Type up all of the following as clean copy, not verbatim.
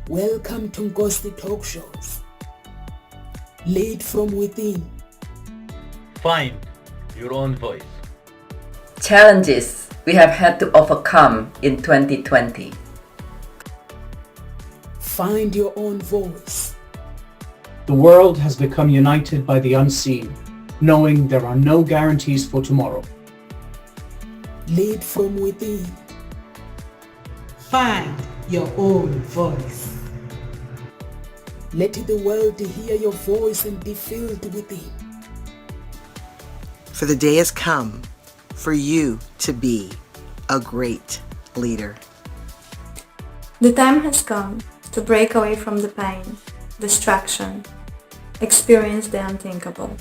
Welcome to Nkosi Talk Shows. Lead from within. Find your own voice. Challenges we have had to overcome in 2020. Find your own voice. The world has become united by the unseen, knowing there are no guarantees for tomorrow. Lead from within. Find your own voice. Let the world hear your voice and be filled within. For the day has come for you to be a great leader. The time has come to break away from the pain, distraction, experience the unthinkable.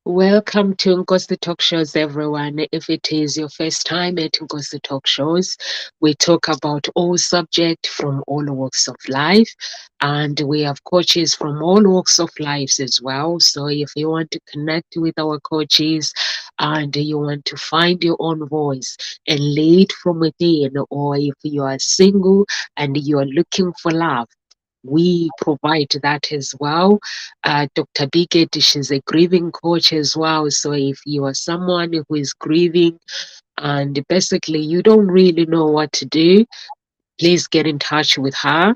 Welcome to Nkosi Talk Shows, everyone. If it is your first time at Nkosi Talk Shows, we talk about all subjects from all walks of life, and we have coaches from all walks of life as well. So if you want to connect with our coaches and you want to find your own voice and lead from within, or if you are single and you are looking for love, we provide that as well. Dr. Biget, she's a grieving coach as well. So if you are someone who is grieving and basically you don't really know what to do, please get in touch with her.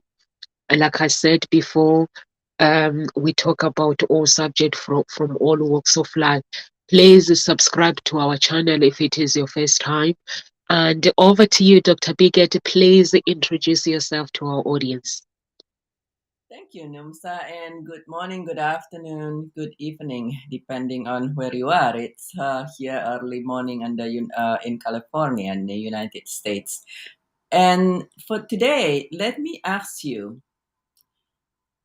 And like I said before, we talk about all subjects from all walks of life. Please subscribe to our channel if it is your first time. And over to you, Dr. Biget. Please introduce yourself to our audience. Thank you, Numsa, and good morning, good afternoon, good evening, depending on where you are. It's here early morning in California in the United States. And for today, let me ask you,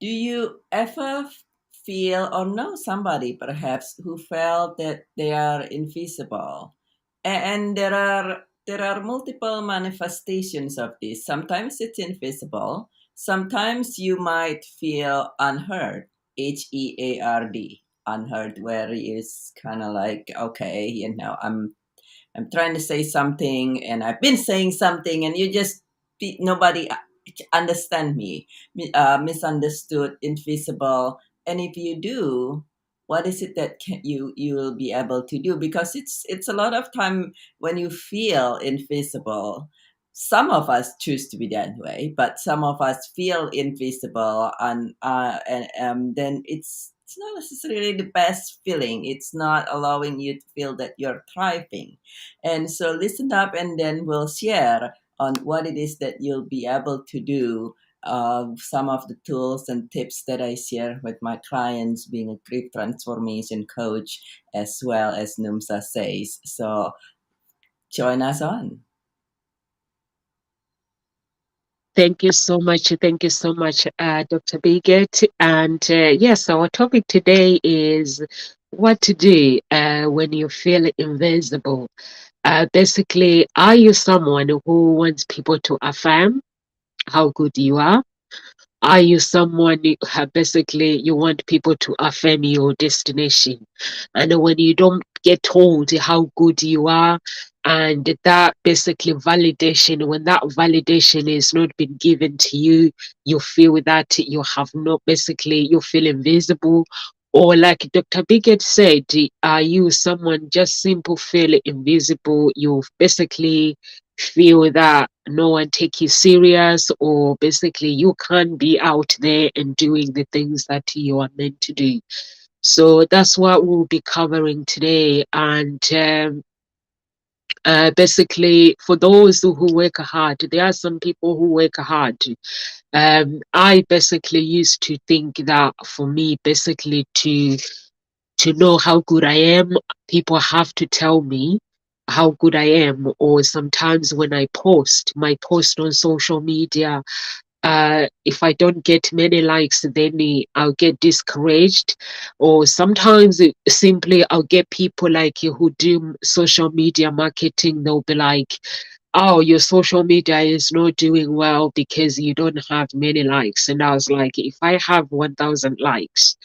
do you ever feel or know somebody perhaps who felt that they are invisible? And there are multiple manifestations of this. Sometimes it's invisible. Sometimes you might feel unheard, HEARD, unheard, where it's kind of like, okay, I'm trying to say something and I've been saying something and nobody understand me, misunderstood, invisible. And if you do, what is it that you will be able to do? Because it's a lot of time when you feel invisible. Some of us choose to be that way, but some of us feel invisible, and then it's not necessarily the best feeling. It's not allowing you to feel that you're thriving. And so listen up, and then we'll share on what it is that you'll be able to do. Some of the tools and tips that I share with my clients, being a grief transformation coach, as well as Numsa says. So join us on. Thank you so much. Thank you so much, Dr. Biget. And yes, our topic today is what to do when you feel invisible. Basically, are you someone who wants people to affirm how good you are? Are you someone basically you want people to affirm your destination? And when you don't get told how good you are, and that basically validation, when that validation is not been given to you, you feel that you have not basically, you feel invisible. Or like Dr. Bigot said, are you someone just simple feel invisible? You basically feel that no one take you serious, or basically you can't be out there and doing the things that you are meant to do. So that's what we'll be covering today. And basically, for those who work hard, there are some people who work hard. I basically used to think that for me, basically to know how good I am, people have to tell me how good I am. Or sometimes when I post my post on social media, if I don't get many likes, then I'll get discouraged. Or sometimes simply I'll get people like you who do social media marketing. They'll be like, oh, your social media is not doing well because you don't have many likes. And I was like, if I have 1,000 likes,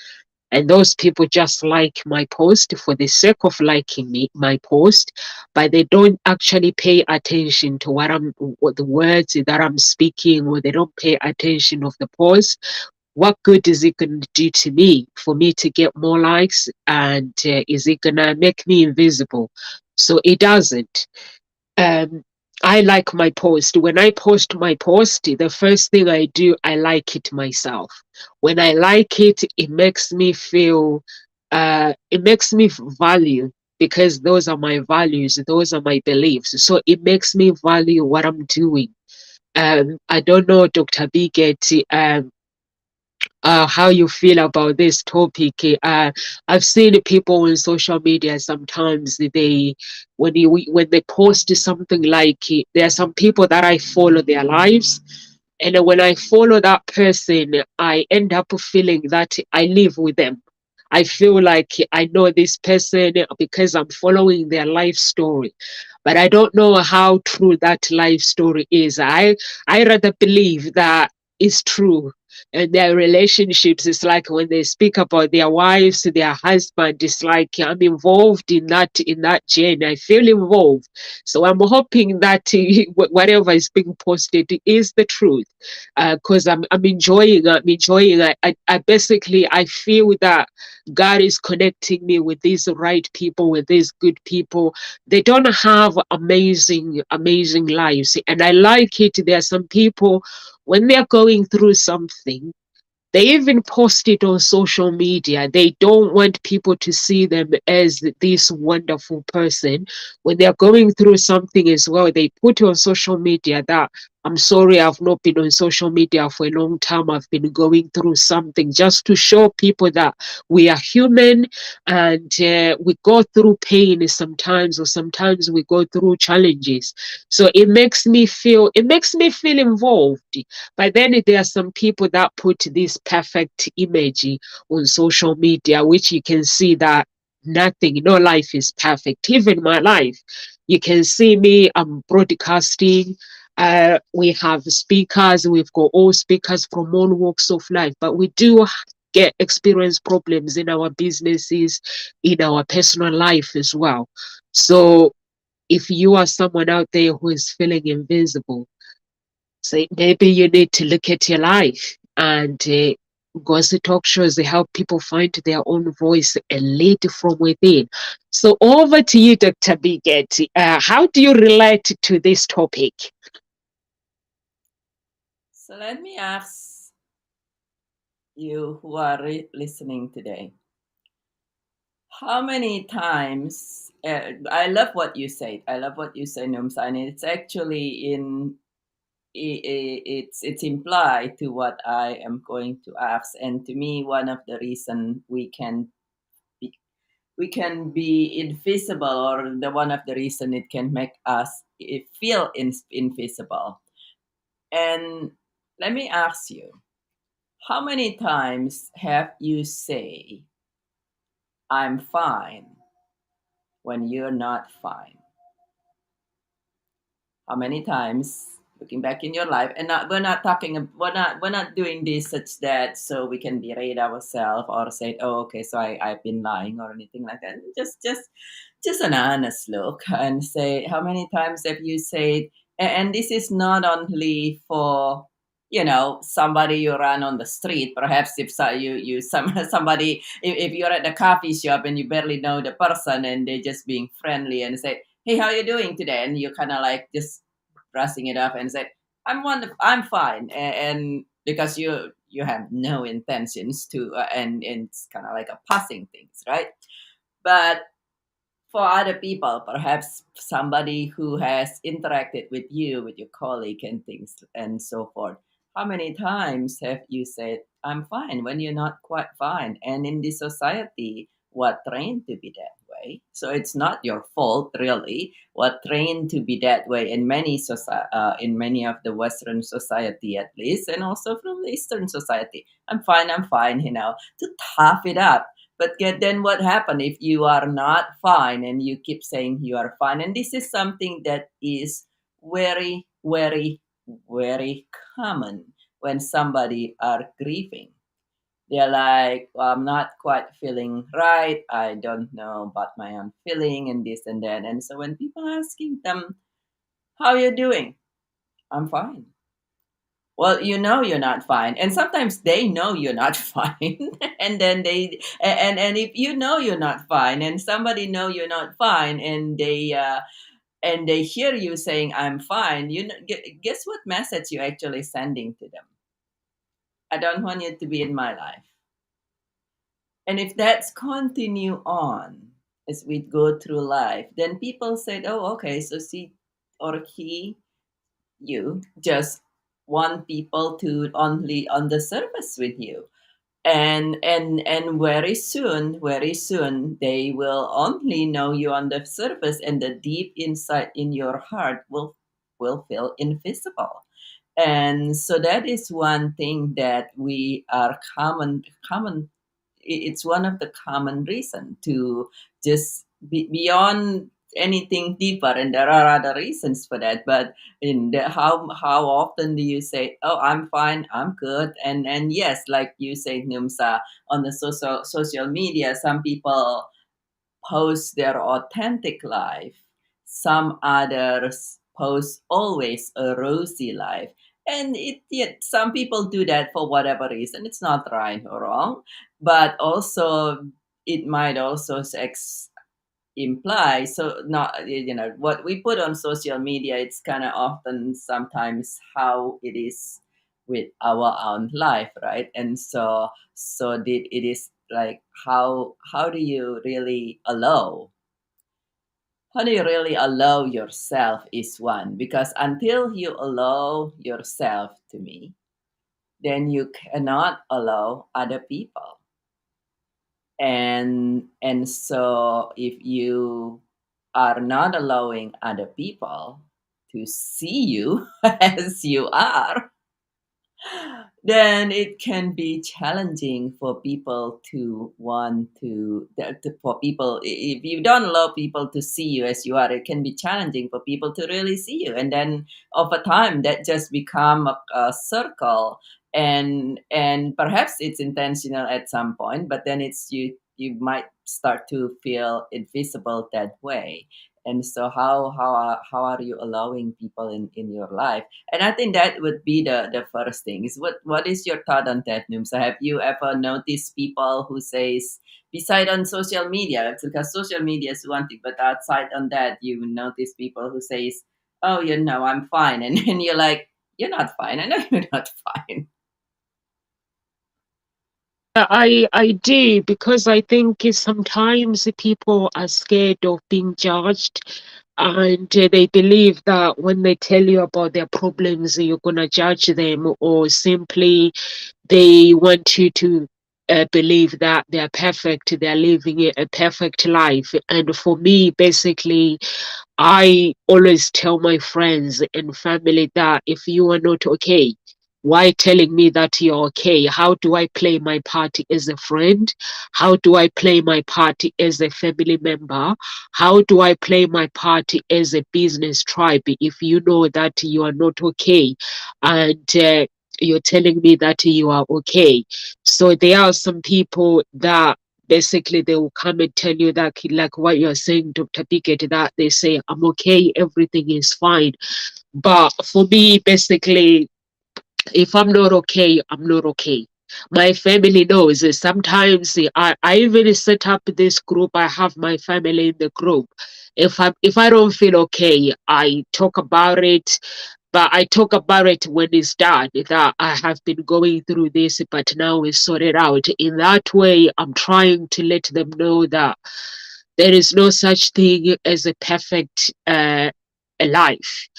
and those people just like my post for the sake of liking my post, but they don't actually pay attention to what the words that I'm speaking, or they don't pay attention of the post. What good is it going to do to me for me to get more likes? And is it going to make me invisible? So it doesn't. um I like my post. When I post my post, the first thing I do, I like it myself. When I like it, it makes me feel, it makes me value, because those are my values, those are my beliefs. So it makes me value what I'm doing. I don't know, Dr. Biget, how you feel about this topic. I've seen people on social media sometimes when they post something like, there are some people that I follow their lives, and when I follow that person, I end up feeling that I live with them. I feel like I know this person because I'm following their life story, but I don't know how true that life story is. I rather believe that it's true. And their relationships, it's like when they speak about their wives, their husband, it's like I'm involved in that journey. I feel involved. So I'm hoping that whatever is being posted is the truth, because I'm enjoying. I basically, I feel that God is connecting me with these right people, with these good people. They don't have amazing lives, and I like it. There are some people, when they're going through something, they even post it on social media. They don't want people to see them as this wonderful person. When they're going through something as well, they put on social media that, I'm sorry, I've not been on social media for a long time. I've been going through something, just to show people that we are human, and we go through pain sometimes, or sometimes we go through challenges. So it makes me feel involved. But then there are some people that put this perfect image on social media, which you can see that nothing, no life is perfect. Even my life, you can see me, I'm broadcasting. We have speakers, we've got all speakers from all walks of life, but we do get experience problems in our businesses, in our personal life as well. So if you are someone out there who is feeling invisible, so maybe you need to look at your life, and gossip talk shows, they help people find their own voice and lead from within. So over to you, Dr. Biget. How do you relate to this topic? So let me ask you who are listening today. How many times? I love what you said. I love what you say, Numsa, and it's actually it's implied to what I am going to ask. And to me, one of the reason we can be invisible, or the one of the reason it can make us feel invisible. And let me ask you, how many times have you say I'm fine when you're not fine? How many times, looking back in your life, and we're not talking, we're not doing this such that so we can berate ourselves or say, oh, okay, so I've been lying or anything like that. Just an honest look and say, how many times have you said, and this is not only for somebody you run on the street. Perhaps if somebody, if you're at the coffee shop and you barely know the person and they're just being friendly and say, hey, how you doing today? And you kind of like just brushing it off and say, I'm wonderful, I'm fine. And because you have no intentions to, and it's kind of like a passing things, right? But for other people, perhaps somebody who has interacted with you, with your colleague and things and so forth, how many times have you said, I'm fine, when you're not quite fine? And in this society, what trained to be that way? So it's not your fault, really. What trained to be that way in in many of the Western society, at least, and also from the Eastern society. I'm fine, to tough it up. But then what happened if you are not fine and you keep saying you are fine? And this is something that is very, very, very common when somebody are grieving. They're like, well, I'm not quite feeling right. I don't know about my own feeling and this and that. And so when people asking them, how are you doing? I'm fine. Well, you know you're not fine, and sometimes they know you're not fine, and then and if you know you're not fine, and somebody know you're not fine, and they hear you saying I'm fine, guess what message you're actually sending to them? I don't want you to be in my life. And if that's continue on as we go through life, then people said, oh, okay, so she or he, you just want people to only on the surface with you. And very soon they will only know you on the surface, and the deep inside in your heart will feel invisible. And so that is one thing that we are common it's one of the common reason to just be beyond anything deeper, and there are other reasons for that. But how often do you say, oh, I'm fine, I'm good? And yes, like you say, Numsa, on the social media, some people post their authentic life. Some others post always a rosy life. And yet some people do that for whatever reason. It's not right or wrong, but also it might also imply, so not, what we put on social media, it's kind of often sometimes how it is with our own life, right? And it is like, how do you really allow, yourself is one, because until you allow yourself to me, then you cannot allow other people. And so if you are not allowing other people to see you as you are, then it can be challenging for people to want for people, if you don't allow people to see you as you are, it can be challenging for people to really see you. And then over time that just become a circle, and perhaps it's intentional at some point, but then it's you might start to feel invisible that way. And so how are you allowing people in your life? And I think that would be the first thing. Is what is your thought on that, Numsa? Have you ever noticed people who says, beside on social media, because social media is one thing, but outside on that, you notice people who says, oh, I'm fine. And then you're like, you're not fine. I know you're not fine. I do, because I think sometimes people are scared of being judged, and they believe that when they tell you about their problems, you're gonna judge them, or simply they want you to believe that they're perfect, they're living a perfect life. And for me, basically, I always tell my friends and family that if you are not okay, why telling me that you're okay? How do I play my part as a friend? How do I play my part as a family member? How do I play my part as a business tribe if you know that you are not okay, and you're telling me that you are okay? So there are some people that basically they will come and tell you that, like what you're saying, Dr. Pickett, that they say I'm okay, everything is fine. But for me, basically, if I'm not okay, I'm not okay. My family knows. Sometimes I even set up this group. I have my family in the group. If I don't feel okay, I talk about it. But I talk about it when it's done, that I have been going through this, but now it's sorted out. In that way, I'm trying to let them know that there is no such thing as a perfect life,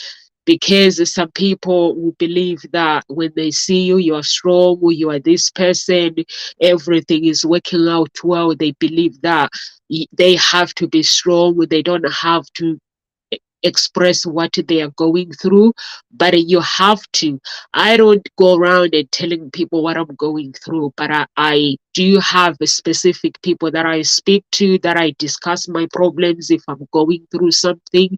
because some people will believe that when they see you, you're strong, you are this person, everything is working out well. They believe that they have to be strong, they don't have to express what they are going through, but you have to. I don't go around and telling people what I'm going through, but I do have specific people that I speak to, that I discuss my problems if I'm going through something,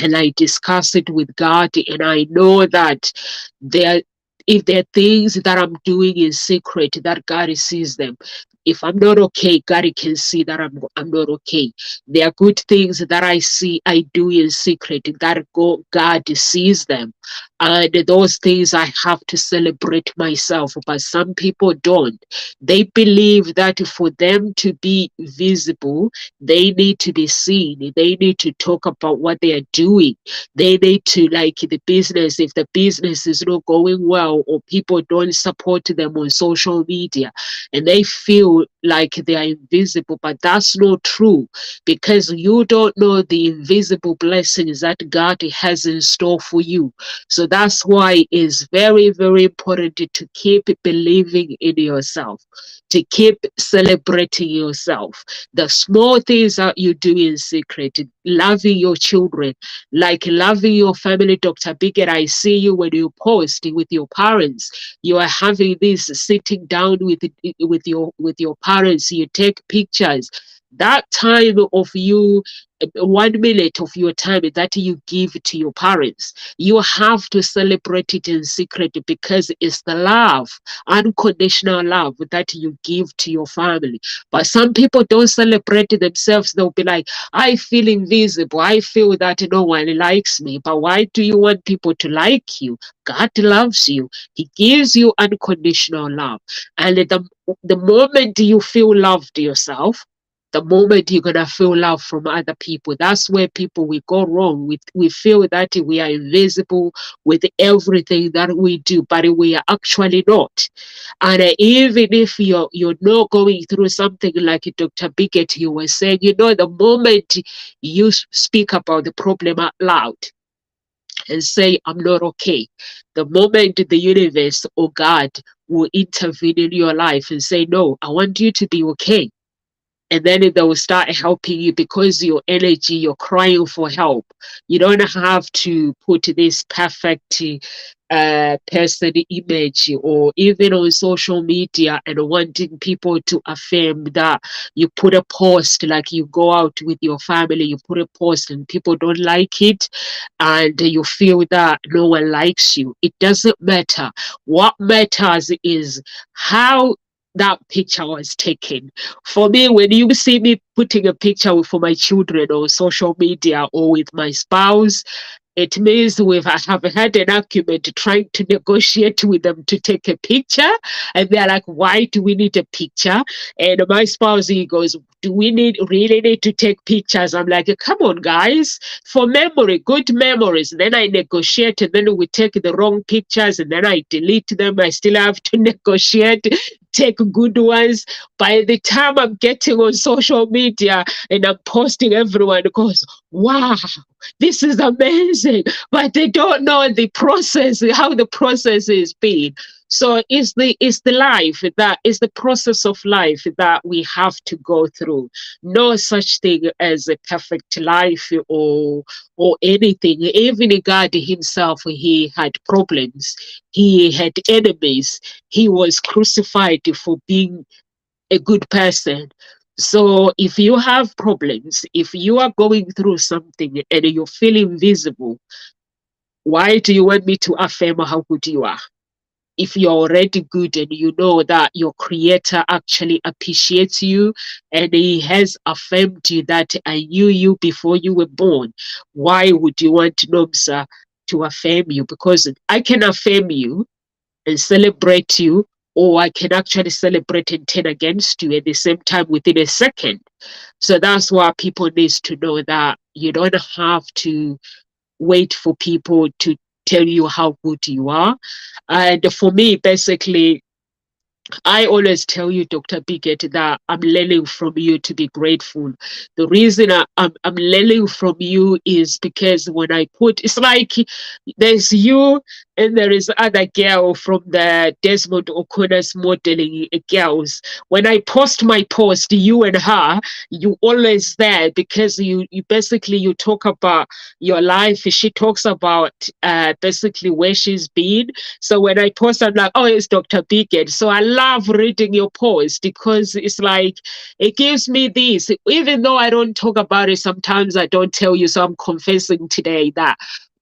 and I discuss it with God, and I know that there if there are things that I'm doing in secret that God sees them. If I'm not okay, God can see that I'm not okay. There are good things that I do in secret that God sees them. And those things I have to celebrate myself. But some people don't. They believe that for them to be visible, they need to be seen. They need to talk about what they are doing. They need to, like the business, if the business is not going well or people don't support them on social media, and they feel like they are invisible. But that's not true, because you don't know the invisible blessings that God has in store for you. So that's why it's very, very important to keep believing in yourself, to keep celebrating yourself. The small things that you do in secret, loving your children, like loving your family. Dr. Biggett, I see you when you post with your parents. You are having this sitting down with your parents. You take pictures. That time of you, 1 minute of your time that you give to your parents, you have to celebrate it in secret, because it's the love, unconditional love that you give to your family. But some people don't celebrate themselves. They'll be like, I feel invisible. I feel that no one likes me. But why do you want people to like you? God loves you. He gives you unconditional love. And the moment you feel loved yourself, the moment you're gonna feel love from other people. That's where people we go wrong. We feel that we are invisible with everything that we do, but we are actually not. And even if you're not going through something like Dr. Biggett, you were saying, the moment you speak about the problem out loud and say, I'm not okay, the moment the universe or God will intervene in your life and say, no, I want you to be okay. And then they will start helping you, because your energy, you're crying for help. You don't have to put this perfect person image, or even on social media, and wanting people to affirm that you put a post, like you go out with your family, you put a post and people don't like it, and you feel that no one likes you. It doesn't matter. What matters is how that picture was taken. For me, when you see me putting a picture for my children on social media or with my spouse, it means I have had an argument trying to negotiate with them to take a picture. And they're like, why do we need a picture? And my spouse, he goes, do we really need to take pictures? I'm like, come on, guys, for memory, good memories. Then I negotiate, and then we take the wrong pictures, and then I delete them. I still have to negotiate, take good ones. By the time I'm getting on social media and I'm posting, everyone goes, wow, this is amazing. But they don't know the process, how the process is being. So it's the life, that is the process of life that we have to go through. No such thing as a perfect life or anything. Even God himself, he had problems. He had enemies. He was crucified for being a good person. So if you have problems, if you are going through something and you feel invisible, why do you want me to affirm how good you are? If you're already good and you know that your creator actually appreciates you and he has affirmed you that I knew you before you were born, why would you want Nomsa to affirm you? Because I can affirm you and celebrate you, or I can actually celebrate and turn against you at the same time within a second. So that's why people need to know that you don't have to wait for people to tell you how good you are. And for me, basically, I always tell you, Dr. Biggett, that I'm learning from you to be grateful. The reason I'm learning from you is because when I it's like there's you and there is other girl from the Desmond O'Connor's modeling girls. When I post my post, you and her, you always there, because you basically you talk about your life. She talks about basically where she's been. So when I post, I'm like, oh, it's Dr. Biggett. So I love reading your post, because it's like, it gives me this, even though I don't talk about it, sometimes I don't tell you. So I'm confessing today that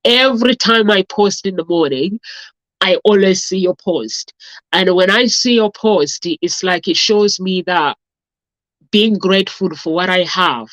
every time I post in the morning, I always see your post. And when I see your post, it's like it shows me that being grateful for what I have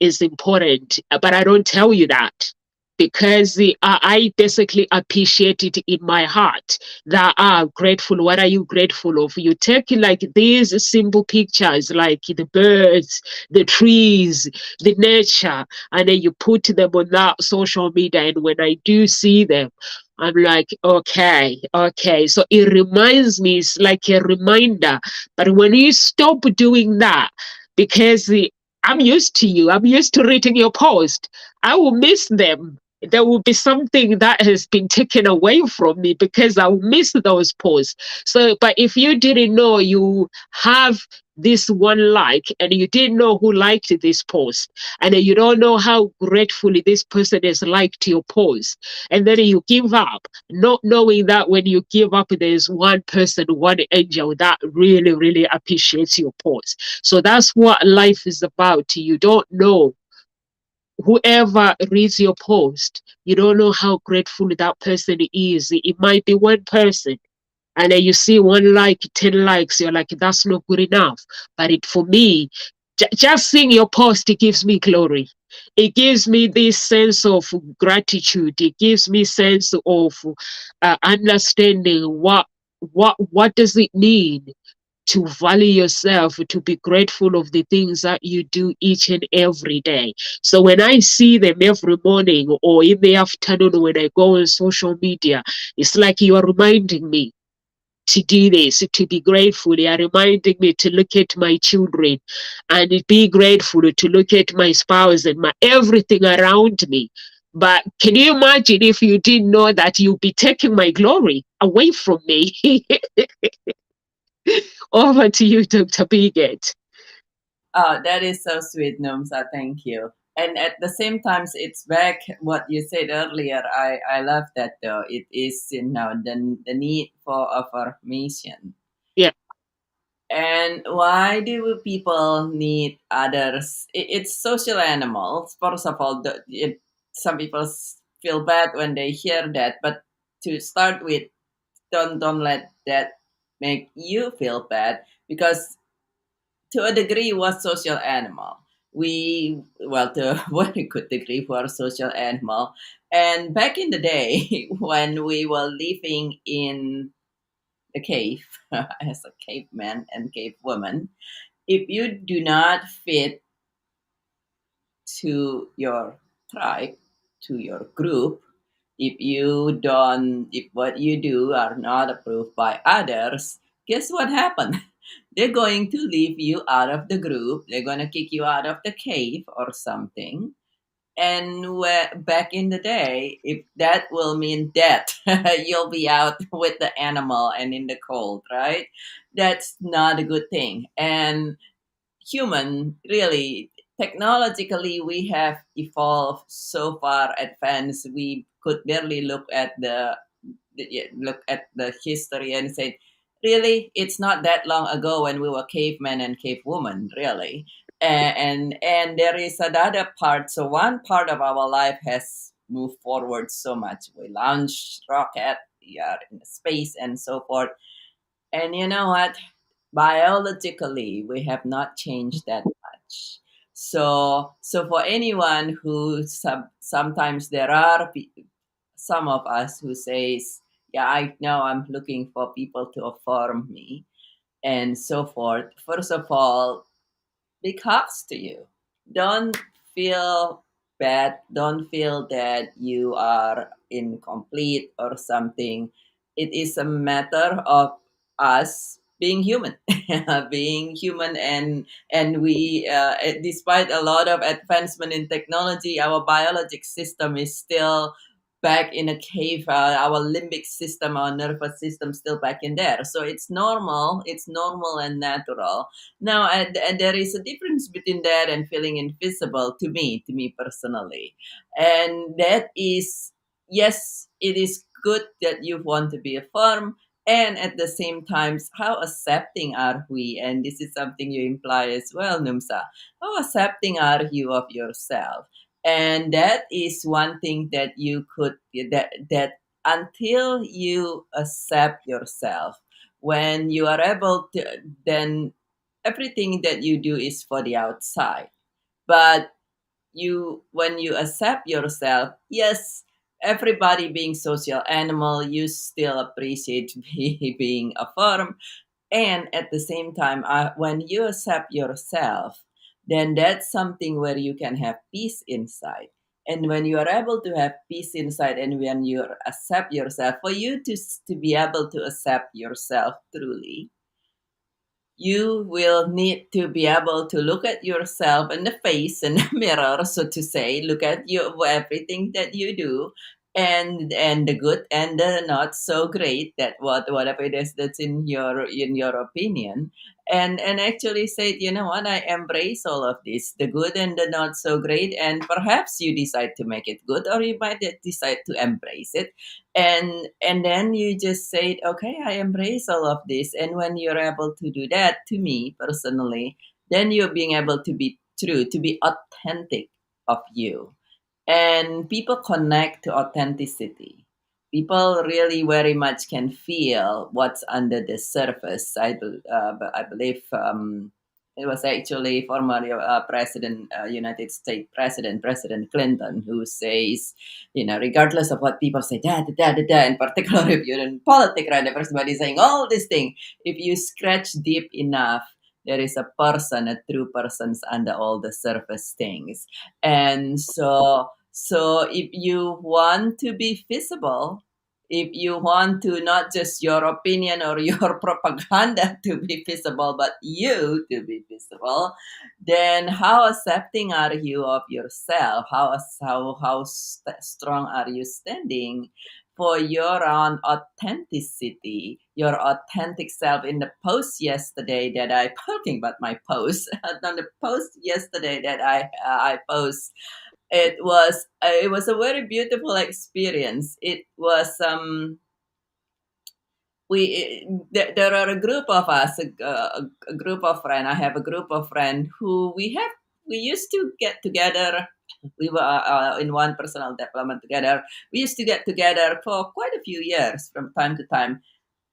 is important, but I don't tell you that because I basically appreciate it in my heart that grateful. What are you grateful of? You take like these simple pictures, like the birds, the trees, the nature, and then you put them on that social media. And when I do see them, I'm like, okay, okay. So it reminds me, it's like a reminder. But when you stop doing that, because I'm used to you. I'm used to reading your post. I will miss them. There will be something that has been taken away from me because I'll miss those posts. So, but if you didn't know you have this one like and you didn't know who liked this post and you don't know how gratefully this person has liked your post, and then you give up, not knowing that when you give up, there's one person, one angel that really, really appreciates your post. So that's what life is about. You don't know whoever reads your post, you don't know how grateful that person is. It might be one person. And then you see one like, 10 likes, you're like, that's not good enough. But for me, just seeing your post, it gives me glory. It gives me this sense of gratitude. It gives me sense of understanding what does it mean to value yourself, to be grateful of the things that you do each and every day. So when I see them every morning or in the afternoon when I go on social media, it's like you are reminding me to do this, to be grateful. You are reminding me to look at my children and be grateful, to look at my spouse and my everything around me. But can you imagine if you didn't know that you'll be taking my glory away from me? Over to you, Dr. Bigot. Oh, that is so sweet, Nomsa. Thank you. And at the same time, it's back what you said earlier. I love that though. It is, the need for affirmation. Yeah. And why do people need others? It's social animals. First of all, some people feel bad when they hear that. But to start with, don't let that make you feel bad, because to a degree we're social animal. To a very good degree we're social animal. And back in the day when we were living in the cave as a caveman and cavewoman, if you do not fit to your tribe, to your group, if what you do are not approved by others, guess what happened? They're going to leave you out of the group. They're going to kick you out of the cave or something. And back in the day, if that will mean death, you'll be out with the animal and in the cold, right? That's not a good thing. And human, really, technologically, we have evolved so far advanced. We could barely look at the history and say, really, it's not that long ago when we were cavemen and cavewomen, really. And there is another part. So one part of our life has moved forward so much. We launched rocket, we are in space and so forth. And you know what? Biologically, we have not changed that much. So for anyone who sometimes there are some of us who says, yeah, I know I'm looking for people to affirm me and so forth. First of all, big hugs to you. Don't feel bad. Don't feel that you are incomplete or something. It is a matter of us being human, being human, and we, despite a lot of advancement in technology, our biologic system is still back in a cave. Our limbic system, our nervous system, still back in there. So it's normal. It's normal and natural. Now, and there is a difference between that and feeling invisible to me personally. And that is, yes, it is good that you want to be affirmed. And at the same time, how accepting are we? And this is something you imply as well, Numsa. How accepting are you of yourself? And that is one thing that you could, that until you accept yourself, when you are able to, then everything that you do is for the outside. But when you accept yourself, yes, everybody being social animal, you still appreciate being affirmed. And at the same time, when you accept yourself, then that's something where you can have peace inside. And when you are able to have peace inside, and when you accept yourself, for you to be able to accept yourself truly, you will need to be able to look at yourself in the face, in the mirror, so to say, look at everything that you do, and the good and the not so great, that whatever it is that's in your opinion, and actually say, you know what, I embrace all of this, the good and the not so great, and perhaps you decide to make it good, or you might decide to embrace it, and then you just say, okay, I embrace all of this. And when you're able to do that, to me personally, then you're being able to be true, to be authentic of you. And people connect to authenticity. People really very much can feel what's under the surface. I believe it was actually former United States President Clinton, who says, regardless of what people say, in particular, if you're in politics, right, everybody's saying all these things. If you scratch deep enough, there is a person, a true person's under all the surface things. And so if you want to be visible, if you want to not just your opinion or your propaganda to be visible, but you to be visible, then how accepting are you of yourself? How strong are you standing for your own authenticity, your authentic self? In the post yesterday that I talking about my post on the post yesterday that I post, it was a very beautiful experience. It was there are a group of us, a group of friends. I have a group of friends who we used to get together. We were in one personal development together. We used to get together for quite a few years from time to time,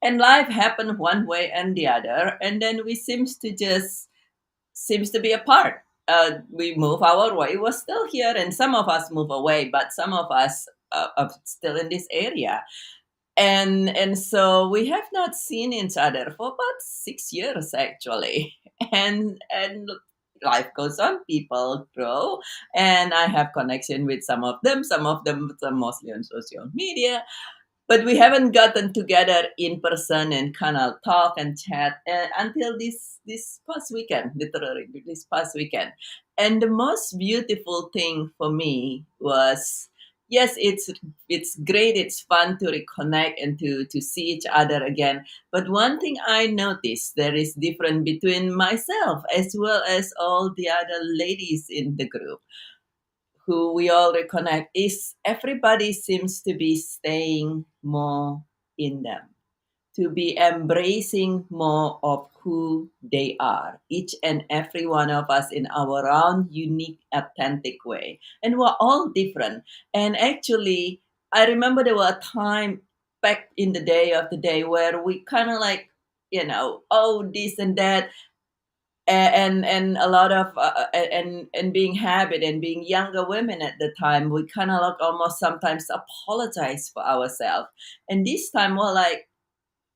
and life happened one way and the other, and then we seems to be apart. We move our way. We're still here, and some of us move away, but some of us are still in this area. And so we have not seen each other for about 6 years actually. And life goes on. People grow, and I have connection with some of them. Some of them are mostly on social media, but we haven't gotten together in person and kind of talk and chat until this past weekend, literally this past weekend. And the most beautiful thing for me was, yes, it's great, it's fun to reconnect and to see each other again. But one thing I noticed, there is difference between myself as well as all the other ladies in the group who we all reconnect, is everybody seems to be staying more in them, to be embracing more of who they are, each and every one of us in our own unique, authentic way. And we're all different. And actually, I remember there were a time back in the day where we kind of like, oh, this and that, and a lot of and being habit and being younger women at the time, we kind of like almost sometimes apologize for ourselves. And this time we're like,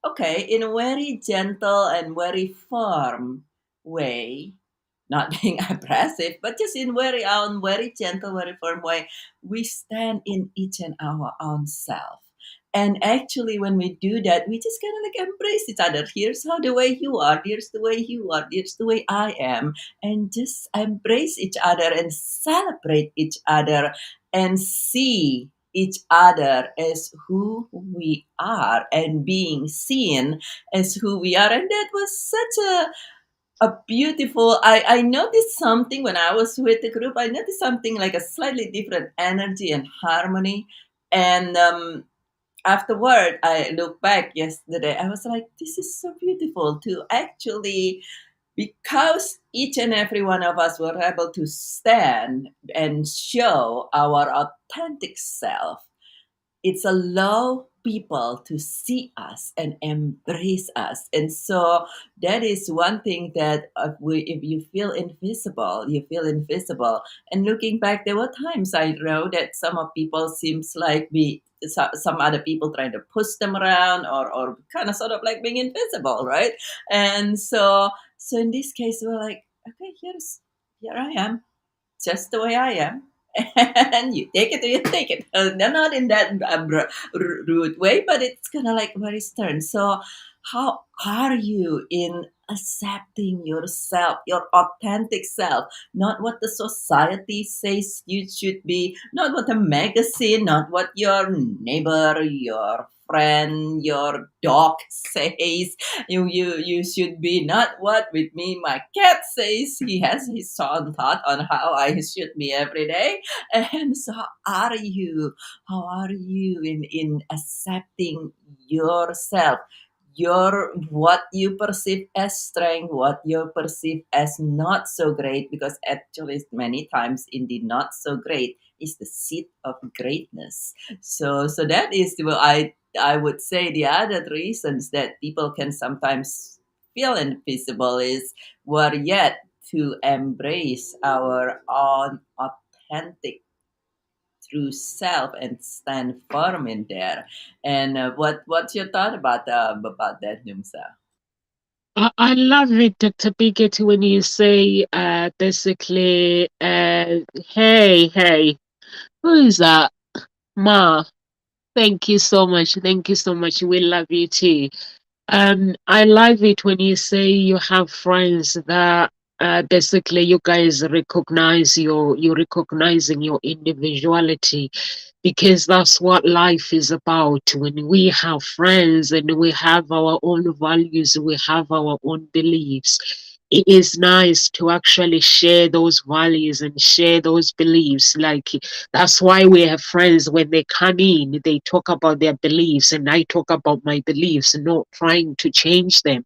okay, in a very gentle and very firm way, not being aggressive, but just in very own, very gentle, very firm way, we stand in each and our own self. And actually, when we do that, we just kind of like embrace each other. Here's how the way you are. Here's the way you are. Here's the way I am. And just embrace each other and celebrate each other and see each other as who we are and being seen as who we are. And that was such a beautiful, I noticed something when I was with the group. I noticed something like a slightly different energy and harmony. And afterward, I look back yesterday, I was like, this is so beautiful to actually, because each and every one of us were able to stand and show our authentic self, it's allow people to see us and embrace us. And so that is one thing that if you feel invisible, you feel invisible. And looking back, there were times I know that some of people seems like some other people trying to push them around, or kind of sort of like being invisible, right? And so in this case, we're like, okay, here I am, just the way I am. And you take it or you take it. They're not in that rude way, but it's kind of like very stern. So, how are you in accepting yourself, your authentic self, not what the society says you should be, not what a magazine, not what your neighbor, your friend, your dog says you should be, not what with me my cat says he has his own thought on how I should be every day. And so how are you in accepting yourself, your what you perceive as strength, what you perceive as not so great, because actually many times in the not so great is the seed of greatness. So that is what I would say the other reasons that people can sometimes feel invisible is we're yet to embrace our own authentic true self and stand firm in there. And what's your thought about that, Numsa? I love it, Dr. Biggett, when you say basically, hey, who is that? Ma, thank you so much. Thank you so much. We love you too. I love it when you say you have friends that basically you guys recognize you recognizing your individuality, because that's what life is about. When we have friends and we have our own values, we have our own beliefs, it is nice to actually share those values and share those beliefs. Like, that's why we have friends. When they come in, they talk about their beliefs and I talk about my beliefs, not trying to change them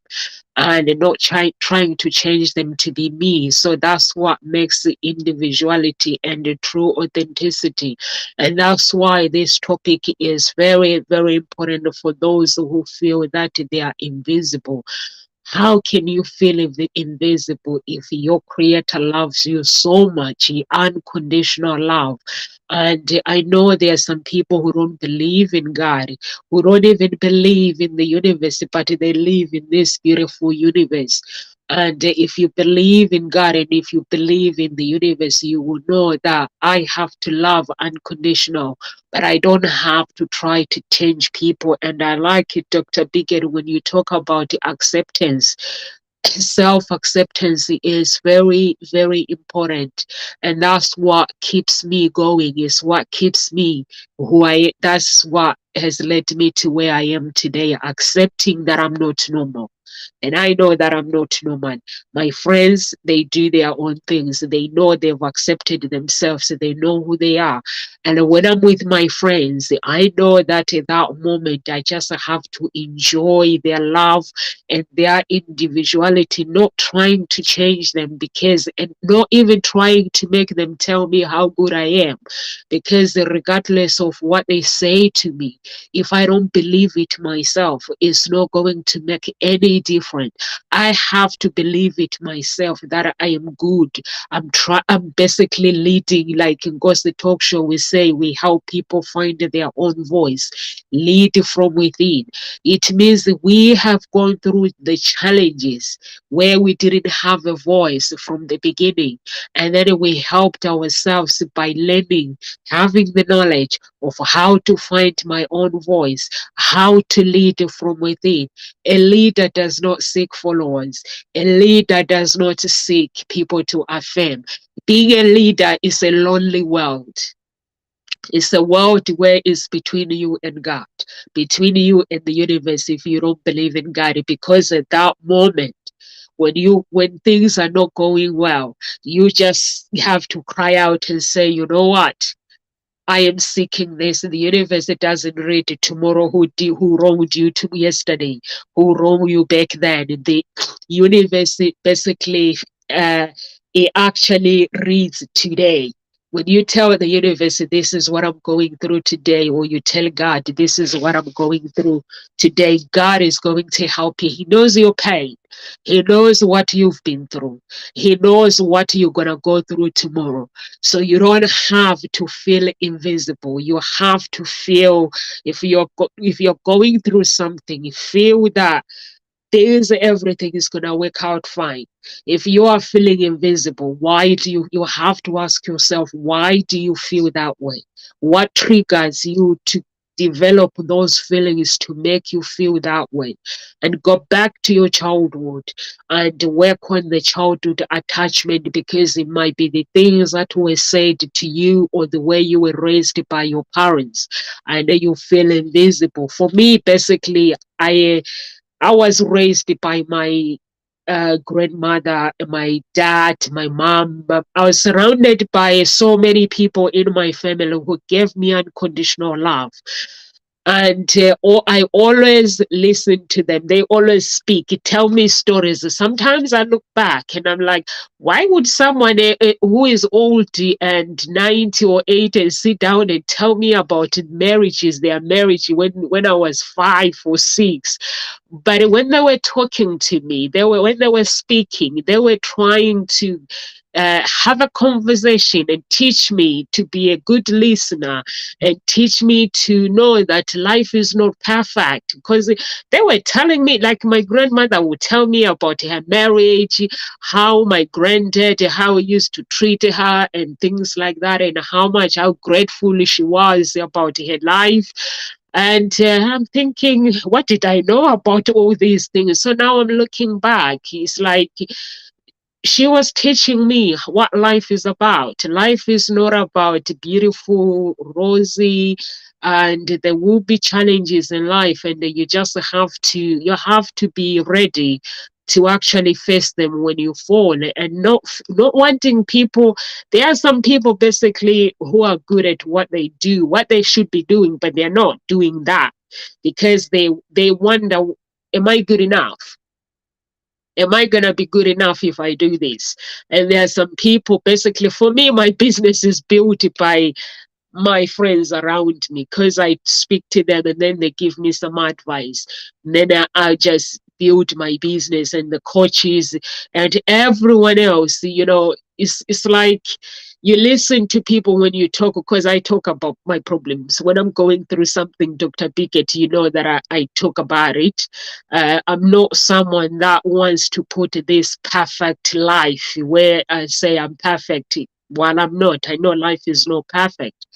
and not trying to change them to be me. So that's what makes the individuality and the true authenticity. And that's why this topic is very, very important for those who feel that they are invisible. How can you feel invisible if your creator loves you so much, unconditional love? And I know there are some people who don't believe in God, who don't even believe in the universe, but they live in this beautiful universe. And if you believe in God and if you believe in the universe, you will know that I have to love unconditional, but I don't have to try to change people. And I like it, Dr. Biggett, when you talk about acceptance. Self-acceptance is very, very important, and that's what keeps me going, is what keeps me that's what has led me to where I am today, accepting that I'm not normal. And I know that I'm not normal. My friends, they do their own things. They know they've accepted themselves. They know who they are. And when I'm with my friends, I know that at that moment, I just have to enjoy their love and their individuality, not trying to change them, because, and not even trying to make them tell me how good I am. Because regardless of what they say to me, if I don't believe it myself, it's not going to make any difference. I have to believe it myself that I am good. I'm basically leading, like in Ghost the Talk Show, we say we help people find their own voice, lead from within. It means that we have gone through the challenges where we didn't have a voice from the beginning, and then we helped ourselves by learning, having the knowledge of how to find my own voice, how to lead from within. A leader does not seek followers. A leader does not seek people to affirm. Being a leader is a lonely world. It's a world where it's between you and God, between you and the universe if you don't believe in God. Because at that moment, when things are not going well, you just have to cry out and say, you know what? I am seeking this. The universe doesn't read tomorrow who wronged you to yesterday, who wronged you back then. The universe basically it actually reads today. When you tell the universe, this is what I'm going through today, or you tell God, this is what I'm going through today, God is going to help you. He knows your pain. He knows what you've been through. He knows what you're going to go through tomorrow. So you don't have to feel invisible. You have to feel, if you're going through something, feel that everything is gonna work out fine. If you are feeling invisible, why do you have to ask yourself, why do you feel that way? What triggers you to develop those feelings to make you feel that way? And go back to your childhood and work on the childhood attachment, because it might be the things that were said to you or the way you were raised by your parents, and then you feel invisible. For me, basically, I was raised by my grandmother, my dad, my mom. I was surrounded by so many people in my family who gave me unconditional love. And I always listen to them. They always speak, tell me stories. Sometimes I look back and I'm like, why would someone who is old and 90 or 80 sit down and tell me about marriages, their marriage when I was 5 or 6? But when they were talking to me, when they were speaking, they were trying to have a conversation and teach me to be a good listener and teach me to know that life is not perfect. Because they were telling me, like my grandmother would tell me about her marriage, how my granddad, how he used to treat her and things like that, and how grateful she was about her life. And I'm thinking, what did I know about all these things? So now I'm looking back. It's like she was teaching me what life is about. Life is not about beautiful, rosy, and there will be challenges in life, and you just have to be ready to actually face them when you fall, and not wanting people. There are some people basically who are good at what they do, what they should be doing, but they're not doing that because they wonder, am I good enough? Am I going to be good enough if I do this? And there are some people, basically, for me, my business is built by my friends around me, because I speak to them and then they give me some advice. And then I just build my business, and the coaches and everyone else, it's like you listen to people when you talk, because I talk about my problems. When I'm going through something, Dr. Biggett, you know that I talk about it. I'm not someone that wants to put this perfect life where I say I'm perfect while I'm not. I know life is not perfect.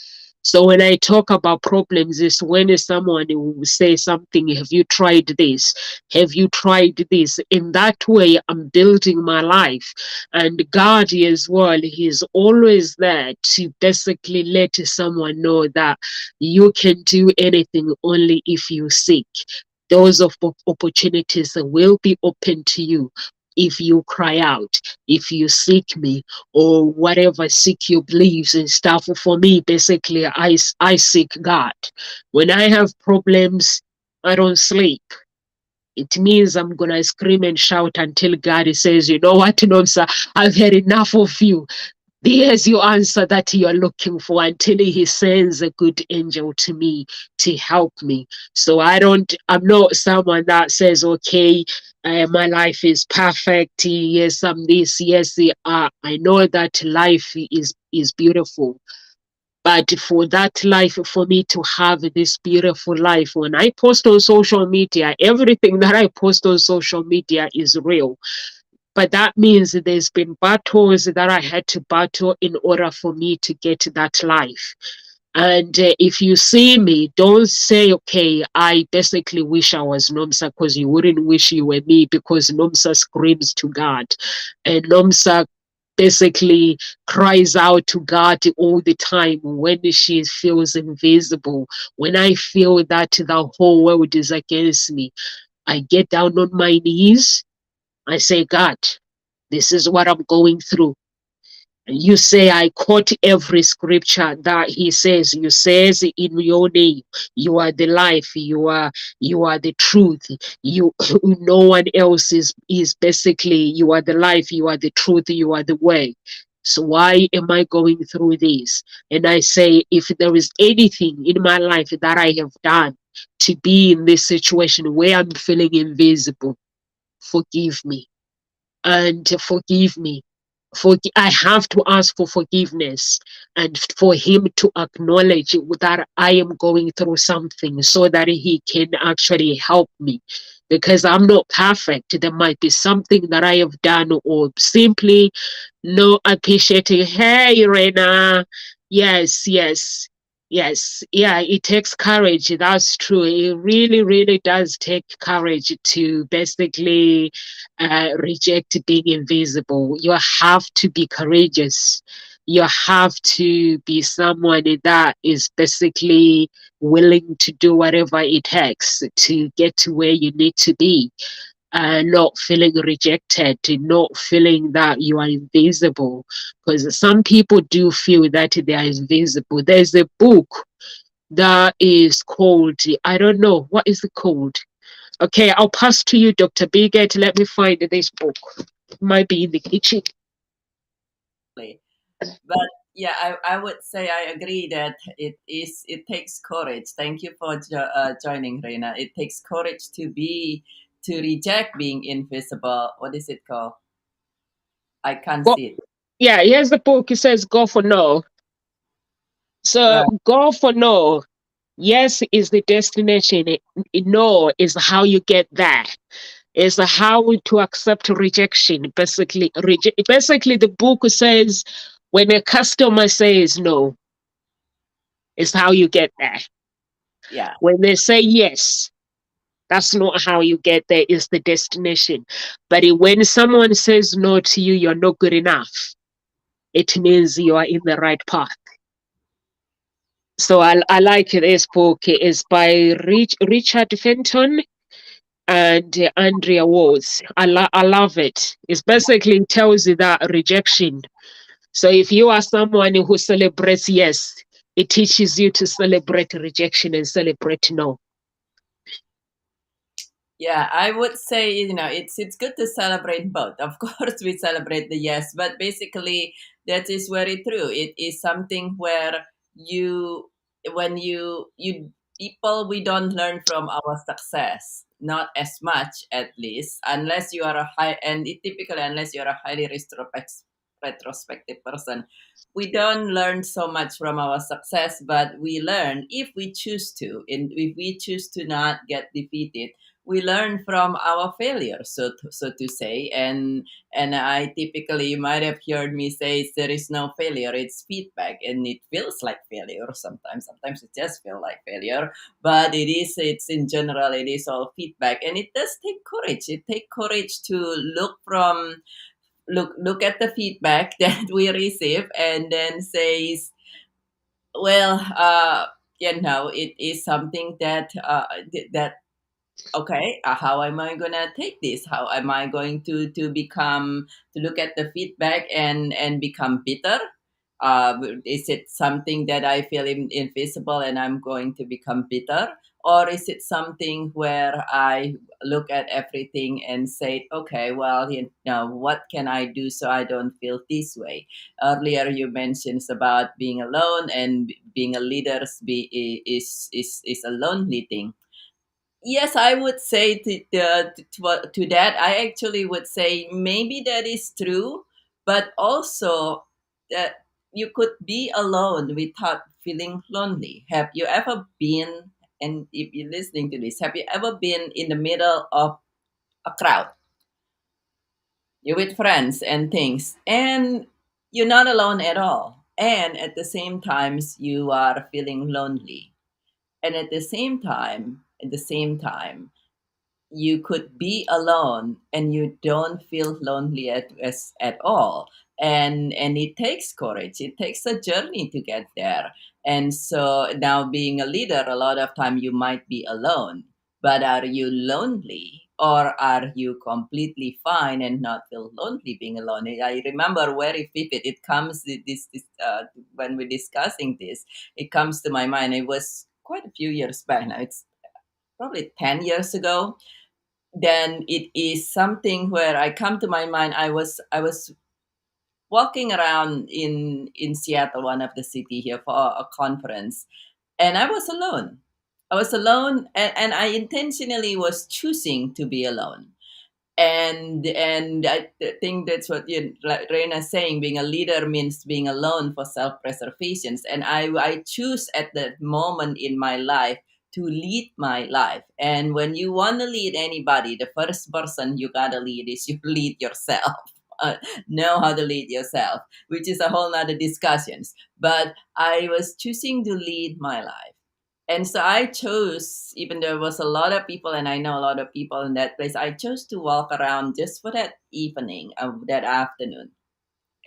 So when I talk about problems, is when someone will say something, have you tried this? Have you tried this? In that way, I'm building my life. And God as well, He's always there to basically let someone know that you can do anything only if you seek. Those of opportunities will be open to you if you cry out, if you seek me, or whatever, seek your beliefs and stuff. For me, basically, I seek God. When I have problems, I don't sleep. It means I'm gonna scream and shout until God says, you know what, Nomsa, I've had enough of you. There's your answer that you're looking for, until He sends a good angel to me to help me. So I'm not someone that says, okay, my life is perfect. Yes, I'm this. Yes, I know that life is beautiful. But for that life, for me to have this beautiful life, when I post on social media, everything that I post on social media is real. But that means there's been battles that I had to battle in order for me to get that life. And if you see me, don't say, okay, I basically wish I was Nomsa, because you wouldn't wish you were me, because Nomsa screams to God. And Nomsa basically cries out to God all the time when she feels invisible. When I feel that the whole world is against me, I get down on my knees. I say, God, this is what I'm going through. You say, I quote every scripture that He says. You says in your name, you are the life, you are the truth. You no one else is basically, you are the life, you are the truth, you are the way. So why am I going through this? And I say, if there is anything in my life that I have done to be in this situation where I'm feeling invisible, forgive me and forgive me. I have to ask for forgiveness and for him to acknowledge that I am going through something so that he can actually help me, because I'm not perfect. There might be something that I have done, or simply no appreciating. Hey, Rena. Yes, yes. Yes, yeah, it takes courage. That's true. It really, really does take courage to basically reject being invisible. You have to be courageous. You have to be someone that is basically willing to do whatever it takes to get to where you need to be. Not feeling rejected, not feeling that you are invisible. Because some people do feel that they are invisible. There's a book that is called, I don't know, what is it called? Okay, I'll pass to you, Dr. Bigot. Let me find this book. It might be in the kitchen. But yeah, I would say I agree that it takes courage. Thank you for joining, Reina. It takes courage to reject being invisible. What is it called? I can't Well, see it. yeah, here's the book. It says go for no. So Right. go for no. Yes is the destination. No is how you get there. Is how to accept rejection. Basically, basically the book says when a customer says no, is how you get there. Yeah. When they say yes, that's not how you get there, it's the destination. But when someone says no to you, you're not good enough, it means you are in the right path. So I like this book. It's by Richard Fenton and Andrea Walls. I love it. It basically tells you that rejection. So if you are someone who celebrates yes, it teaches you to celebrate rejection and celebrate no. Yeah, I would say, it's good to celebrate both. Of course, we celebrate the yes, but basically that is very true. It is something where you when you people, we don't learn from our success, not as much, at least, unless you are a high and it typically unless you are a highly retrospective person. We don't learn so much from our success, but we learn if we choose to, and if we choose to not get defeated, we learn from our failures, so to say. And I typically, you might have heard me say, there is no failure, it's feedback, and it feels like failure sometimes it just feels like failure, but it's in general, it is all feedback, and it does take courage. It takes courage to look at the feedback that we receive, and then says, well, it is something that okay, how am I gonna take this? How am I going to become, to look at the feedback and become bitter? Is it something that I feel invisible and I'm going to become bitter, or is it something where I look at everything and say, okay, well, what can I do so I don't feel this way? Earlier you mentioned about being alone, and being a leader is a lonely thing. Yes, I would say to that. I actually would say maybe that is true, but also that you could be alone without feeling lonely. Have you ever been, and if you're listening to this, have you ever been in the middle of a crowd? You're with friends and things, and you're not alone at all. And at the same times, you are feeling lonely. And at the same time, you could be alone and you don't feel lonely at all, and it takes courage, it takes a journey to get there. And so now, being a leader, a lot of time you might be alone, but are you lonely, or are you completely fine and not feel lonely being alone? I remember very vivid, it comes this when we're discussing this, it comes to my mind. It was quite a few years back now, it's probably 10 years ago. Then it is something where I come to my mind. I was walking around in Seattle, one of the city here, for a conference, and I was alone. I was alone, and I intentionally was choosing to be alone. And I think that's what like Reina's saying. Being a leader means being alone for self-preservation. And I choose at that moment in my life to lead my life. And when you want to lead anybody, the first person you gotta lead is you lead yourself. Know how to lead yourself, which is a whole nother discussions. But I was choosing to lead my life. And so I chose, even though there was a lot of people, and I know a lot of people in that place, I chose to walk around just for that evening of that afternoon.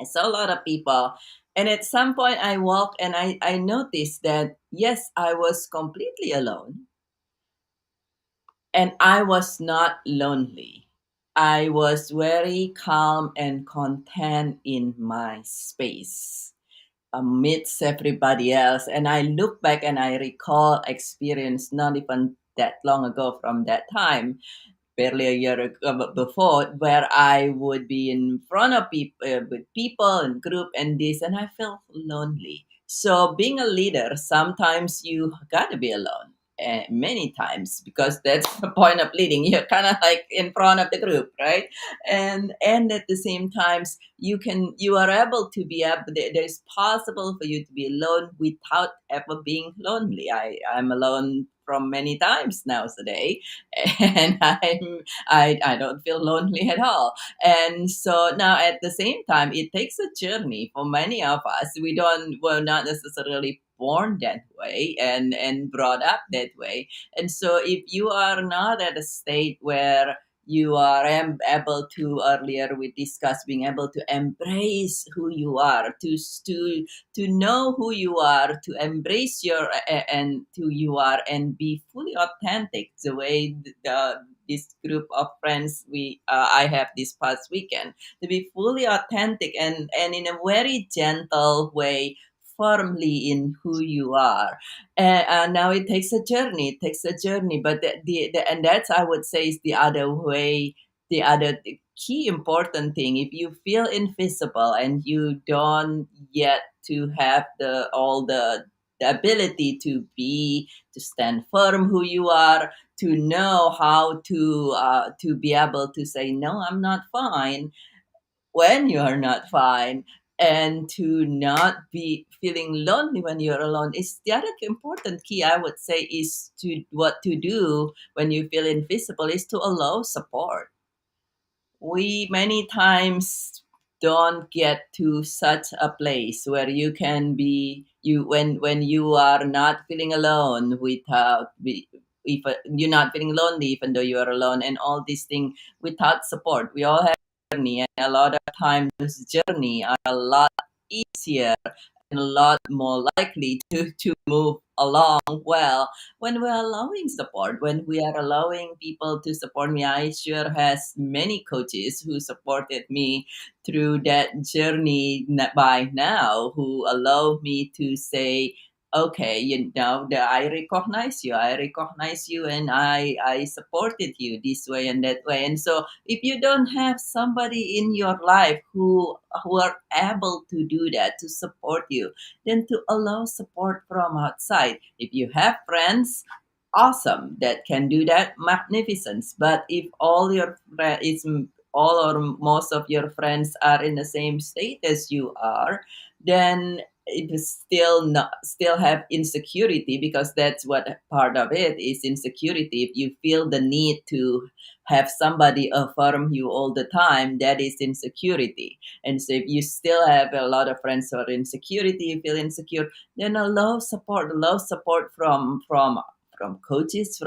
I saw a lot of people. And at some point I walked and I noticed that, yes, I was completely alone. And I was not lonely. I was very calm and content in my space amidst everybody else. And I look back and I recall experience not even that long ago from that time, barely a year ago before, where I would be in front of people with people and group and this, and I felt lonely. So being a leader, sometimes you gotta be alone. Many times, because that's the point of leading. You're kind of like in front of the group, right? And at the same times, you are able to be able. There's possible for you to be alone without ever being lonely. I'm alone from many times now today, and I don't feel lonely at all. And so now at the same time, it takes a journey for many of us. We're not necessarily born that way and brought up that way. And so if you are not at a state where you are able to, earlier we discussed, being able to embrace who you are, to know who you are, to embrace your and who you are, and be fully authentic, the way this group of friends I have this past weekend, to be fully authentic and in a very gentle way, firmly in who you are. And now it takes a journey. It takes a journey, but and that's, I would say, is the other way. The other key important thing, if you feel invisible and you don't yet to have the ability to stand firm who you are, to know how to be able to say no, I'm not fine when you are not fine, and to not be feeling lonely when you're alone. Is the other important key, I would say, is to what to do when you feel invisible is to allow support. We many times don't get to such a place where you can be you when you are not feeling alone, if you're not feeling lonely even though you are alone, and all these things, without support. We all have a journey, and a lot of times those journey are a lot easier and a lot more likely to move along well when we're allowing support, when we are allowing people to support me. I sure has many coaches who supported me through that journey by now, who allow me to say, okay, that I recognize you, and I supported you this way and that way. And so if you don't have somebody in your life who are able to do that, to support you, then to allow support from outside. If you have friends, awesome, that can do that, magnificent. But if all or most of your friends are in the same state as you are, then it is still have insecurity, because that's what part of it is, insecurity. If you feel the need to have somebody affirm you all the time, that is insecurity. And so if you still have a lot of friends who are insecurity, you feel insecure, then allow support from coaches,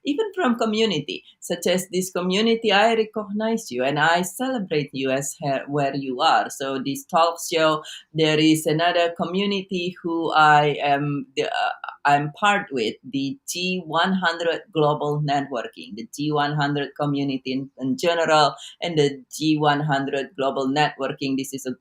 even from community, such as this community. I recognize you and I celebrate you as where you are. So this talk show, there is another community who I'm part with, the G100 Global Networking, the G100 community in general, and the G100 Global Networking. This is a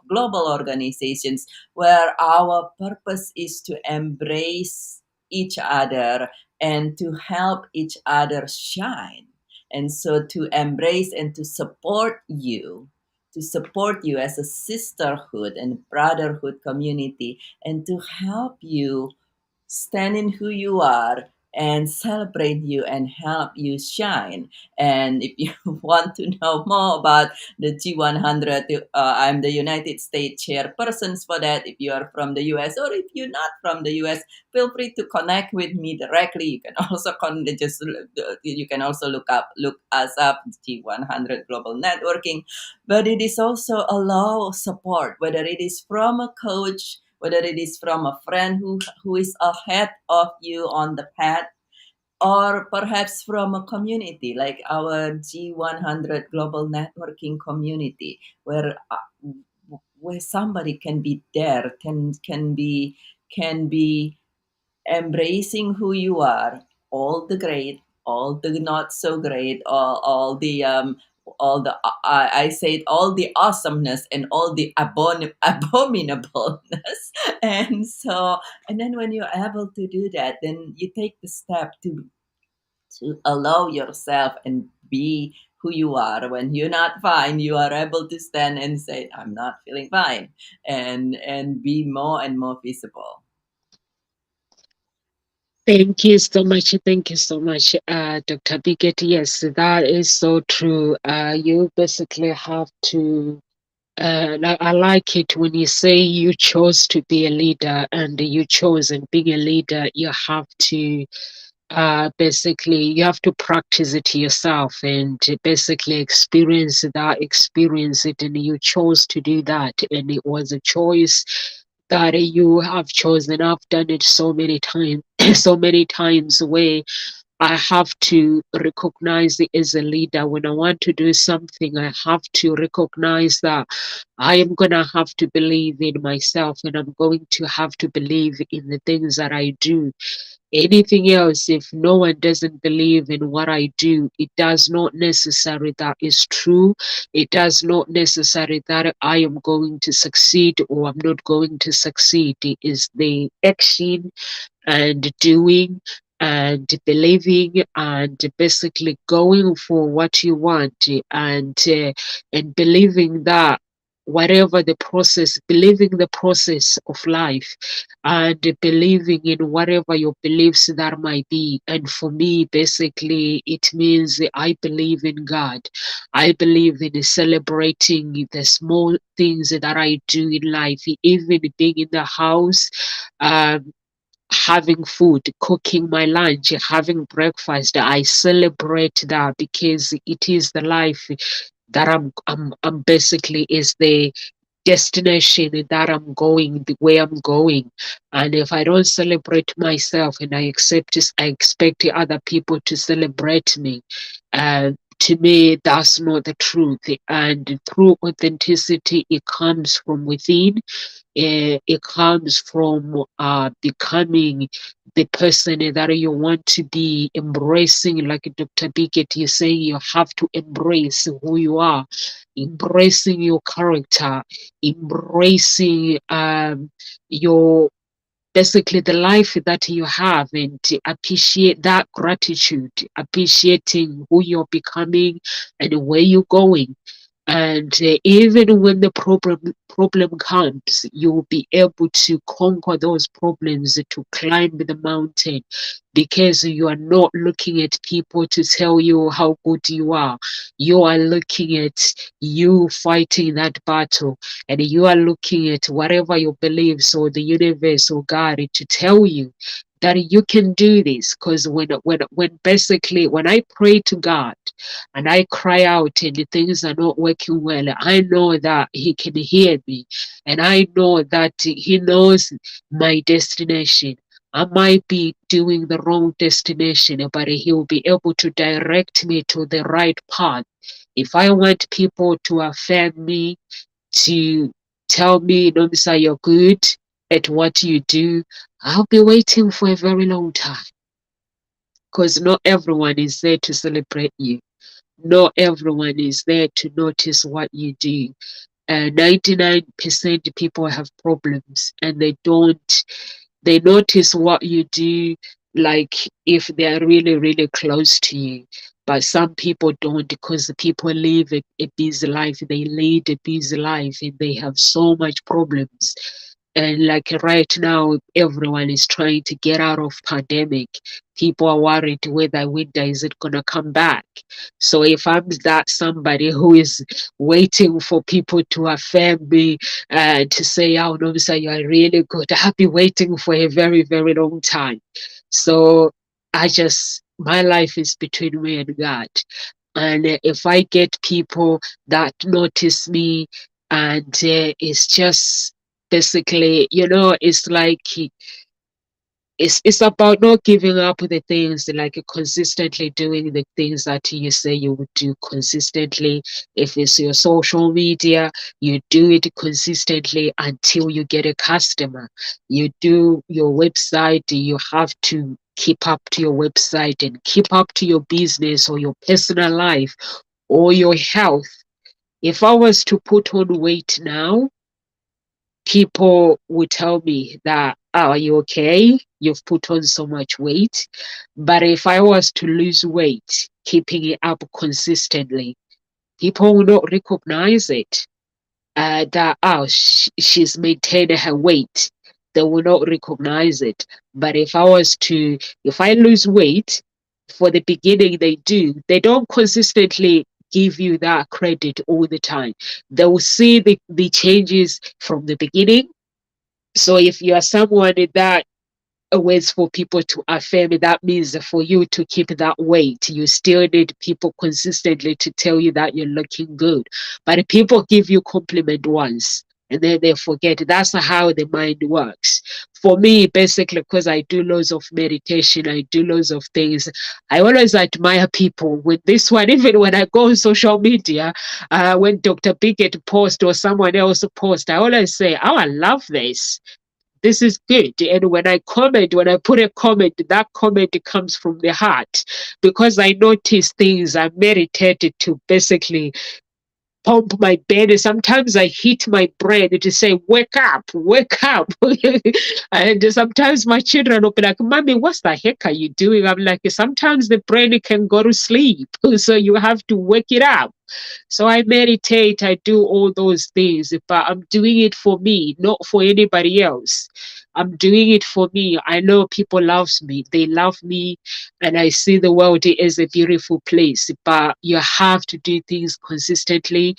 global organizations where our purpose is to embrace each other and to help each other shine. And so to embrace and to support you to support you as a sisterhood and brotherhood community, and to help you stand in who you are and celebrate you and help you shine. And if you want to know more about the G100, I'm the United States chairpersons for that. If you are from the US, or if you're not from the US, feel free to connect with me directly. You can also you can also look us up, G100 Global Networking. But it is also allow support, whether it is from a coach, whether it is from a friend who is ahead of you on the path, or perhaps from a community like our G100 Global Networking community, where somebody can be there, can be embracing who you are, all the great, all the not so great, all the I say it, all the awesomeness and all the abominableness. And so, and then when you're able to do that, then you take the step to allow yourself and be who you are. When you're not fine, you are able to stand and say, I'm not feeling fine, and be more and more visible. Thank you so much. Thank you so much, Dr. Biggett. Yes, that is so true. You basically have to. I like it when you say you chose to be a leader, and you chose, and being a leader, you have to basically you have to practice it yourself and basically experience it, and you chose to do that, and it was a choice that you have chosen. I've done it so many times, so many times where I have to recognize it as a leader. When I want to do something, I have to recognize that I am going to have to believe in myself, and I'm going to have to believe in the things that I do. Anything else, if no one doesn't believe in what I do, it does not necessarily that is true. It does not necessarily that I am going to succeed or I'm not going to succeed. It is the action and doing and believing and basically going for what you want, and believing that whatever the process, believing the process of life, and believing in whatever your beliefs that might be. And for me, basically, it means I believe in God. I believe in celebrating the small things that I do in life, even being in the house, having food, cooking my lunch, having breakfast. I celebrate that because it is the life that I'm basically is the destination that I'm going, the way I'm going. And if I don't celebrate myself and I expect other people to celebrate me, to me, that's not the truth. And through authenticity, it comes from within. It comes from becoming the person that you want to be, embracing, like Dr. Biggett is saying, you have to embrace who you are, embracing your character, embracing your basically the life that you have, and to appreciate that gratitude, appreciating who you're becoming and where you're going. And even when the problem comes, you will be able to conquer those problems, to climb the mountain, because you are not looking at people to tell you how good you are. You are looking at you fighting that battle, and you are looking at whatever your beliefs or the universe or God to tell you that you can do this. Because when basically when I pray to God and I cry out and the things are not working well, I know that He can hear me, and I know that He knows my destination. I might be doing the wrong destination, but He will be able to direct me to the right path. If I want people to affirm me, to tell me, Nomisa, you're good at what you do, I'll be waiting for a very long time, because not everyone is there to celebrate you. Not everyone is there to notice what you do. 99% people have problems, and they notice what you do, like if they're really, really close to you. But some people don't, because the people live a busy life. They lead a busy life and they have so much problems. And like right now, everyone is trying to get out of pandemic. People are worried whether winter is it gonna come back. So if I'm that somebody who is waiting for people to affirm me and to say, "Oh, no, sir, you are really good," I've been waiting for a very, very long time. So my life is between me and God. And if I get people that notice me, and it's just basically, it's like it's about not giving up the things, like consistently doing the things that you say you would do consistently. If it's your social media, you do it consistently until you get a customer. You do your website, you have to keep up to your website and keep up to your business or your personal life or your health. If I was to put on weight now, people would tell me that, "Oh, are you okay? You've put on so much weight." But if I was to lose weight, keeping it up consistently, people will not recognize it. That, oh, she's maintained her weight. They will not recognize it. But if I lose weight, for the beginning they do, they don't consistently give you that credit all the time. They will see the changes from the beginning. So if you are someone that ways for people to affirm it, that means for you to keep that weight, you still need people consistently to tell you that you're looking good. But if people give you compliment once and then they forget, that's how the mind works. For me, basically, because I do loads of meditation, I do loads of things, I always admire people with this one. Even when I go on social media, when Dr. Biggett post or someone else post, I always say, "Oh, I love this is good." And when I put a comment, that comment comes from the heart, because I notice things. I meditated to basically pump my belly. Sometimes I hit my brain to say, "Wake up, wake up." And sometimes my children will be like, "Mommy, what the heck are you doing?" I'm like, sometimes the brain can go to sleep. So you have to wake it up. So I meditate, I do all those things, but I'm doing it for me, not for anybody else. I'm doing it for me. I know people love me. They love me, and I see the world as a beautiful place. But you have to do things consistently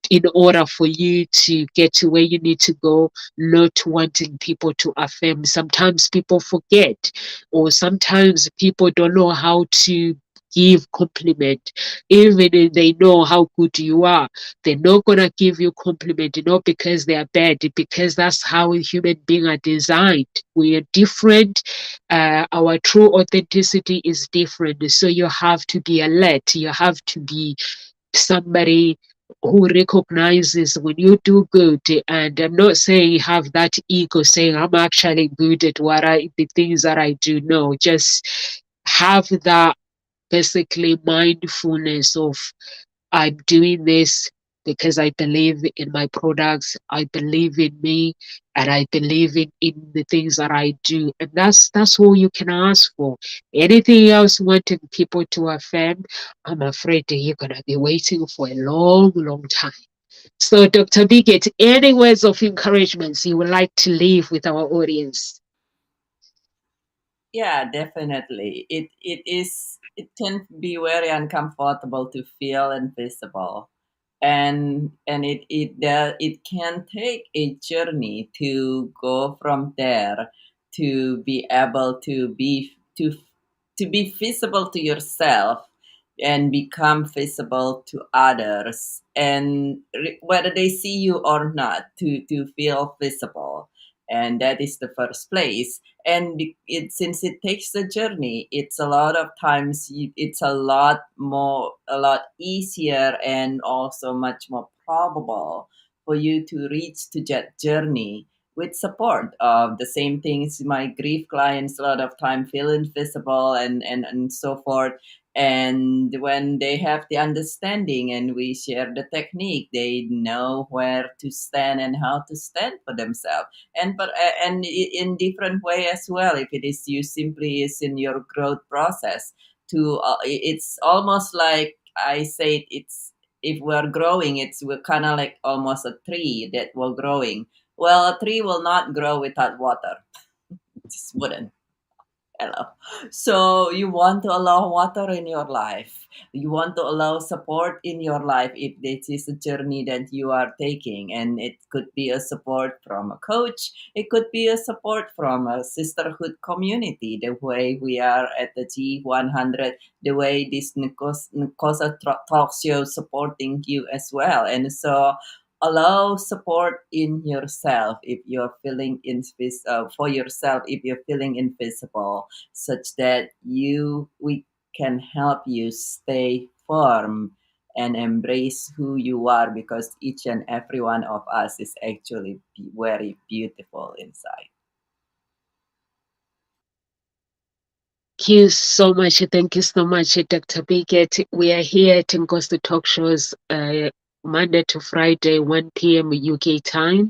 in order for you to get to where you need to go, not wanting people to affirm. Sometimes people forget, or sometimes people don't know how to give compliment. Even if they know how good you are, they're not gonna give you compliment, not because they are bad, because that's how human beings are designed. We are different. Our true authenticity is different. So you have to be alert. You have to be somebody who recognizes when you do good. And I'm not saying have that ego saying I'm actually good at the things that I do. No, just have that basically mindfulness of, I'm doing this because I believe in my products, I believe in me, and I believe in the things that I do. And that's all you can ask for. Anything else wanting people to affirm, I'm afraid that you're gonna be waiting for a long, long time. So Dr. Biggett, any words of encouragement you would like to leave with our audience? Yeah, definitely. It can be very uncomfortable to feel invisible, and it can take a journey to go from there to be able to be visible to yourself and become visible to others, and whether they see you or not, to feel visible. And that is the first place. And since it takes a journey, it's a lot of times it's a lot easier and also much more probable for you to reach to that journey with support of the same things. My grief clients a lot of time feel invisible and so forth. And when they have the understanding and we share the technique, they know where to stand and how to stand for themselves. And in different way as well. If it is you simply is in your growth process, to it's almost like I said, it's if we're growing, we're kind of like almost a tree that we're growing. Well, a tree will not grow without water. It just wouldn't. Hello. So you want to allow water in your life. You want to allow support in your life if this is a journey that you are taking. And it could be a support from a coach. It could be a support from a sisterhood community, the way we are at the G100, the way this Nkosa talk show supporting you as well. And so allow support in yourself if you're feeling for yourself if you're feeling invisible, such that we can help you stay firm and embrace who you are, because each and every one of us is actually very beautiful inside. Thank you so much. Thank you so much, Dr. Biget. We are here at Ngozi Talk Shows Monday to Friday, 1 p.m. UK time.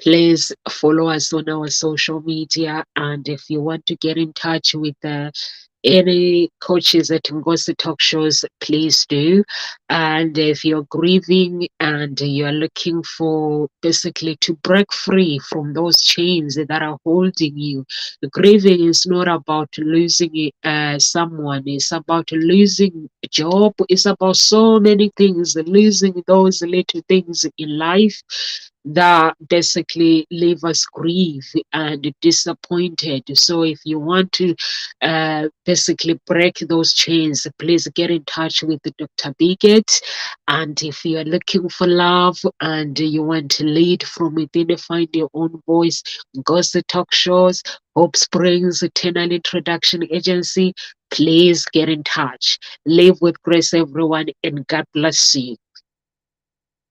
Please follow us on our social media. And if you want to get in touch with any coaches at Ngozi Talk Shows, please do. And if you're grieving and you're looking for basically to break free from those chains that are holding you, grieving is not about losing someone, it's about losing a job, it's about so many things, losing those little things in life that basically leave us grieved and disappointed. So if you want to basically break those chains, please get in touch with Dr. Biget. And if you are looking for love and you want to lead from within, find your own voice, Ghost Talk Shows, Hope Springs Eternal Introduction Agency, please get in touch. Live with grace, everyone, and God bless you.